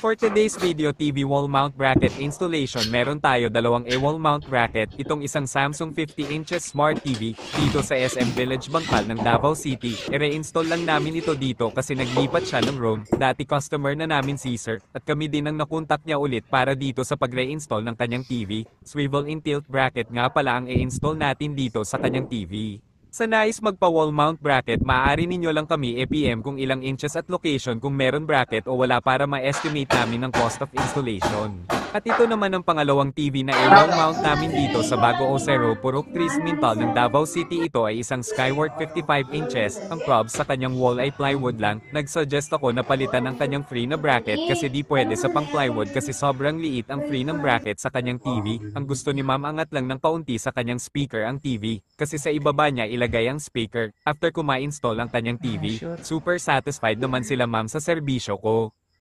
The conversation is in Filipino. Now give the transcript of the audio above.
For today's video TV wall mount bracket installation, meron tayo dalawang wall mount bracket, itong isang Samsung 50 inches Smart TV, dito sa SM Village Bangkal ng Davao City. I-reinstall lang namin ito dito kasi naglipat siya ng room, dati customer na namin si Sir, at kami din ang nakontak niya ulit para dito sa pag-reinstall ng kanyang TV. Swivel in tilt bracket nga pala ang i-install natin dito sa kanyang TV. Sa nais magpa-wall mount bracket, maaari ninyo lang kami i-PM kung ilang inches at location kung meron bracket o wala para ma-estimate namin ang cost of installation. At ito naman ang pangalawang TV na wall mount namin dito sa Bago Ocero, Purok 3 Mintal ng Davao City. Ito ay isang Skyward 55 inches. Ang props sa kanyang wall ay plywood lang. Nag-suggest ako na palitan ang kanyang free na bracket kasi di pwede sa pang plywood kasi sobrang liit ang free ng bracket sa kanyang TV. Ang gusto ni ma'am, angat lang ng kaunti sa kanyang speaker ang TV kasi sa ibaba niya ilagay ang speaker. After ko ma-install ang kanyang TV, super satisfied naman sila ma'am sa serbisyo ko.